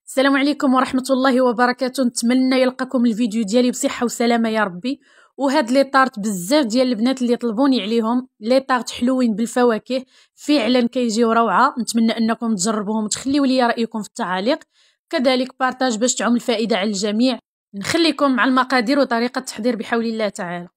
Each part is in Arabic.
السلام عليكم ورحمة الله وبركاته. نتمنى يلقاكم الفيديو ديالي بصحة وسلامة يا ربي. وهاد لي طارت بزاف ديال البنات اللي طلبوني عليهم، لي طارت حلوين بالفواكه فعلا كيجيو روعة. نتمنى انكم تجربوهم وتخليوا لي رأيكم في التعاليق، كذلك بارطاج باش تعم الفائدة على الجميع. نخليكم مع المقادير وطريقة التحضير بحول الله تعالى.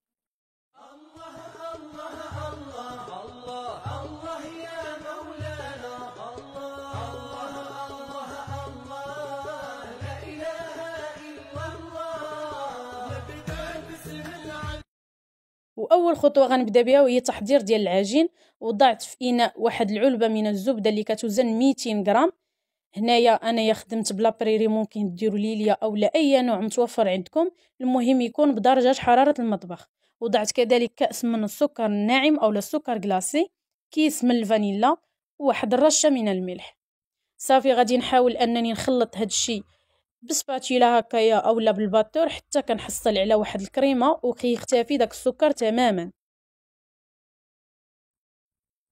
واول خطوه غنبدا بها وهي تحضير ديال العجين. وضعت في اناء واحد العلبه من الزبده اللي كتوزن 200 غرام. هنايا انايا خدمت بلا بريري، ممكن ديروا ليليا او لا اي نوع متوفر عندكم، المهم يكون بدرجه حراره المطبخ. وضعت كذلك كاس من السكر الناعم او السكر كلاصي، كيس من الفانيلا، وواحد الرشه من الملح. صافي غادي نحاول انني نخلط هاد الشيء بسباتيلا هكايا اولا بالباتور حتى كنحصل على واحد الكريمه وكيختفي داك السكر تماما.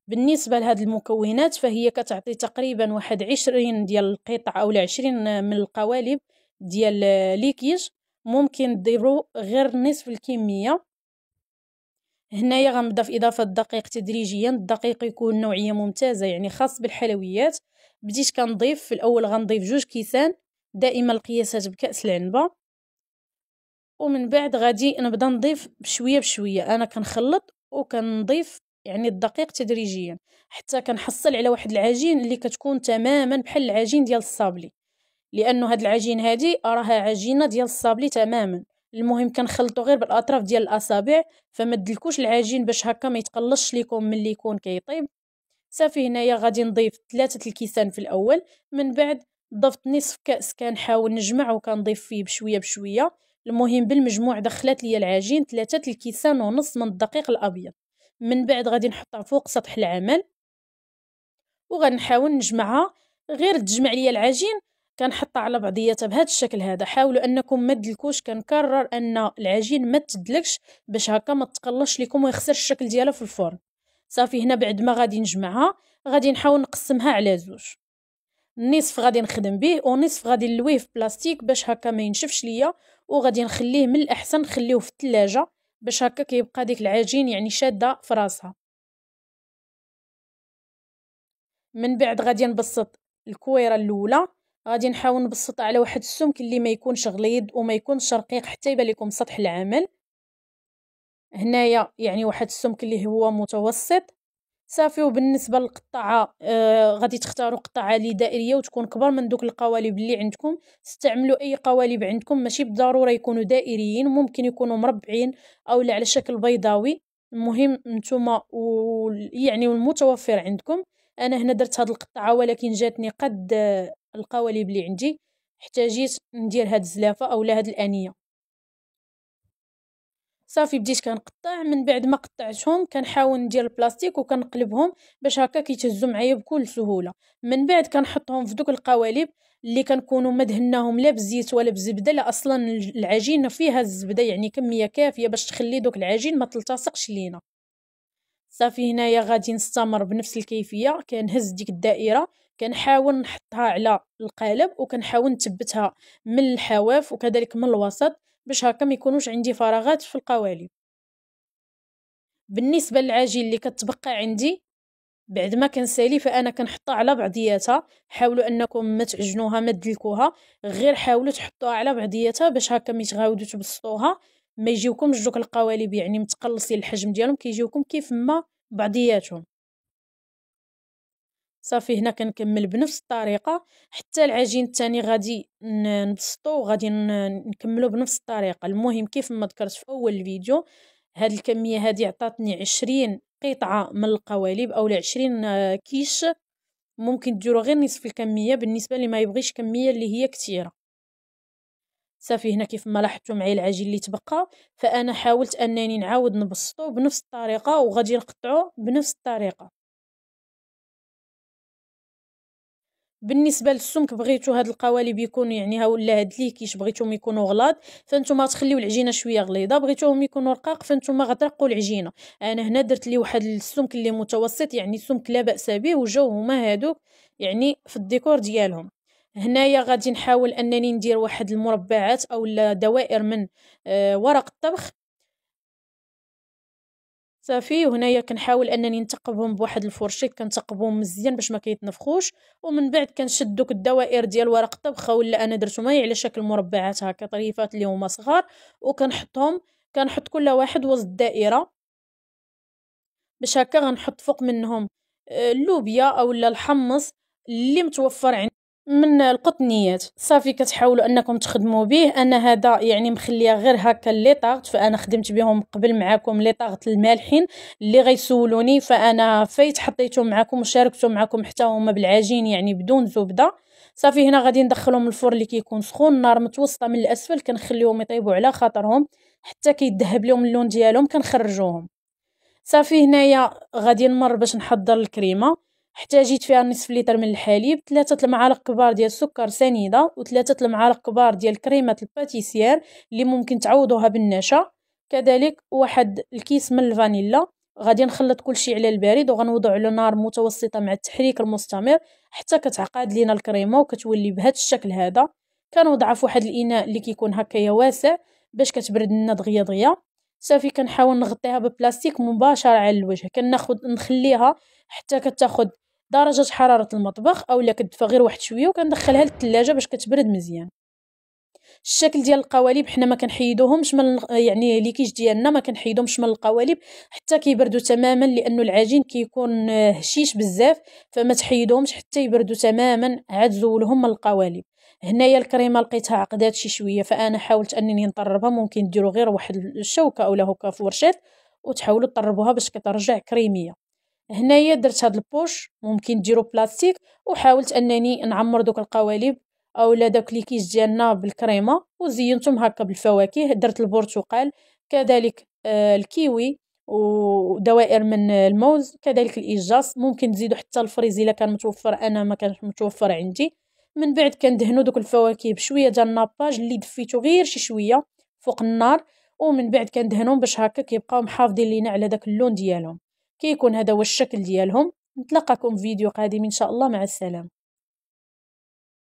بالنسبه لهاد المكونات فهي كتعطي تقريبا واحد 20 ديال القطع اولا 20 من القوالب ديال ليكيج، ممكن ديروا غير نصف الكميه. هنايا غنبدا في اضافه الدقيق تدريجيا. الدقيق يكون نوعيه ممتازه يعني خاص بالحلويات. بديت كنضيف في الاول غنضيف 2 كيسان، دائما القياسات بكأس العنبه، ومن بعد غادي نبدا نضيف بشويه بشويه. انا كنخلط وكنضيف يعني الدقيق تدريجيا حتى كنحصل على واحد العجين اللي كتكون تماما بحال العجين ديال الصابلي، لانه هاد العجين هادي راها عجينه ديال الصابلي تماما. المهم كنخلطو غير بالاطراف ديال الاصابع، فما تدلكوش العجين باش هكا ما يتقلصش ليكم ملي يكون كيطيب. صافي هنايا غادي نضيف 3 الكيسان في الاول، من بعد ضفت نصف كاس، كنحاول نجمع وكنضيف فيه بشويه بشويه. المهم بالمجموع دخلت لي العجين 3 الكيسان ونص من الدقيق الابيض. من بعد غادي نحطها فوق سطح العمل وغنحاول نجمعها. غير تجمع لي العجين كنحطها على بعضياتها بهذا الشكل هذا. حاولوا انكم ما تدلكوش، كنكرر ان العجين ما تدلكش باش هكا ما تقلش لكم ويخسر الشكل ديالها في الفرن. صافي هنا بعد ما غادي نجمعها غادي نحاول نقسمها على 2، نصف غادي نخدم به ونصف غادي نلويه في بلاستيك باش هكا ما ينشفش ليا، وغادي نخليه من الاحسن نخليه في الثلاجه باش هكا كيبقى ديك العجين يعني شاده في راسها. من بعد غادي نبسط الكويره الاولى، غادي نحاول نبسطها على واحد السمك اللي ما يكونش غليظ وما يكونش رقيق حتى يبان لكم سطح العمل. هنايا يعني واحد السمك اللي هو متوسط. صافي وبالنسبه للقطعه غادي تختاروا قطعه لي دائريه وتكون كبر من دوك القوالب اللي عندكم. استعملوا اي قوالب عندكم، ماشي بالضروره يكونوا دائريين، ممكن يكونوا مربعين او على شكل بيضاوي. المهم نتوما يعني المتوفر عندكم. انا هنا درت هاد القطعه ولكن جاتني قد القوالب اللي عندي، احتاجيت ندير هاد الزلافه اولا هاد الانيه. صافي بديت كنقطع، من بعد ما قطعتهم كنحاول ندير البلاستيك وكنقلبهم باش هكا كيتهزوا معايا بكل سهوله. من بعد كنحطهم في دوك القوالب اللي كنكونوا مدهناهم لا بزيت ولا بزبده، لا اصلا العجينه فيها الزبده يعني كميه كافيه باش تخلي دوك العجين ما تلتصقش لينا. صافي هنايا غادي نستمر بنفس الكيفيه، كنهز ديك الدائره كنحاول نحطها على القالب وكنحاول نثبتها من الحواف وكذلك من الوسط باش هكا ما يكونوش عندي فراغات في القوالب. بالنسبه للعجين اللي كتبقى عندي بعد ما كنسالي فانا كنحطها على بعضياتها. حاولوا انكم ما تعجنوها ما تدلكوها، غير حاولوا تحطوها على بعضياتها باش هكا ملي تغاودوا تبسطوها ما يجيوكمش دوك القوالب يعني متقلصين الحجم ديالهم، كيجيوكم كيف ما بعضياتهم. صافي هنا كنكمل بنفس الطريقه حتى العجين الثاني غادي نبسطو وغادي نكملو بنفس الطريقه. المهم كيف ما ذكرت في اول الفيديو، هاد الكميه هادي عطاتني 20 قطعه من القوالب او 20 كيش. ممكن ديروا غير نصف الكميه بالنسبه اللي ما يبغيش كميه اللي هي كثيره. صافي هنا كيف ما لاحظتوا معايا العجين اللي تبقى، فانا حاولت انني نعاود نبسطو بنفس الطريقه وغادي نقطعو بنفس الطريقه. بالنسبه للسمك بغيتو هاد القوالب يكون يعني ها ولا هاد ليكيش بغيتوهم يكونوا غلاظ فانتوما تخليو العجينه شويه غليظه، بغيتوهم يكونوا رقاق فانتوما غترقوا العجينه. انا هنا درت لي واحد السمك اللي متوسط يعني سمك لا باس به، وجاو هما هادوك يعني في الديكور ديالهم. هنايا غادي نحاول انني ندير واحد المربعات او دوائر من ورق الطبخ صافي. وهنايا كنحاول انني نثقبهم بواحد الفرشيط، كنثقبهم مزيان باش ما كيتنفخوش، ومن بعد كنشد دوك الدوائر ديال ورق الطبخ ولا انا درتهم على شكل مربعات هكا طريفات اللي هما صغار، وكنحطهم، كنحط كل واحد وسط الدائره باش هكا غنحط فوق منهم اللوبيا او الحمص اللي متوفر عندي من القطنيات. صافي كتحاولوا انكم تخدموا به. انا هذا يعني مخليه غير هكا لي طاغط، فانا خدمت بهم قبل معكم لي طاغط المالحين اللي غيسولوني، فانا فايت حطيتهم معكم وشاركتهم معكم حتى هما بالعجين يعني بدون زبده. صافي هنا غادي ندخلهم الفرن اللي كيكون سخون، نار متوسطه من الاسفل، كنخليهم يطيبوا على خاطرهم حتى كيذهب لهم اللون ديالهم كنخرجوهم. صافي هنايا غادي نمر باش نحضر الكريمه. احتاجيت فيها نصف لتر من الحليب، 3 المعالق كبار ديال السكر سنيده، و3 المعالق كبار ديال كريمه الباتيسير اللي ممكن تعوضوها بالنشا، كذلك واحد الكيس من الفانيلا. غادي نخلط كل شيء على البارد وغنوضع على نار متوسطه مع التحريك المستمر حتى كتعقد لينا الكريمه وكتولي بهذا الشكل هذا. كنوضعها في واحد الاناء اللي كيكون هكايا واسع باش كتبرد لنا دغيا دغيا. صافي كنحاول نغطيها ببلاستيك مباشره على الوجه، نخليها حتى كتاخد درجه حراره المطبخ اولا كتدفى غير واحد شويه، وكندخلها للثلاجه باش كتبرد مزيان. الشكل ديال القوالب حنا ما كنحيدوهمش من يعني ليكيج ديالنا ما كنحيدوهمش من القوالب حتى كيبردوا تماما، لانه العجين كيكون هشيش بزاف، فما تحيدوهمش حتى يبردوا تماما عاد زولهم من القوالب. هنايا الكريمه لقيتها عقدات شي شويه، فانا حاولت انني نطربها. ممكن ديروا غير واحد الشوكه اولا هكا فرشات وتحاولوا تطربوها باش كترجع كريميه. هنايا درت هاد البوش، ممكن ديروا بلاستيك، وحاولت انني نعمر دوك القوالب اولا داك لي كيس ديالنا بالكريمه وزينتهم هكا بالفواكه. درت البرتقال، كذلك الكيوي، ودوائر من الموز، كذلك الايجاص. ممكن تزيدوا حتى الفريز الا كان متوفر، انا ما كانش متوفر عندي. من بعد كندهنوا دوك الفواكه بشويه ديال الناباج اللي دفيتو غير شي شويه فوق النار، ومن بعد كندهنهم باش هكا كيبقاو محافظين لينا على داك اللون ديالهم. كيكون هذا هو الشكل ديالهم. نتلاقاكم في فيديو قادم ان شاء الله، مع السلامه.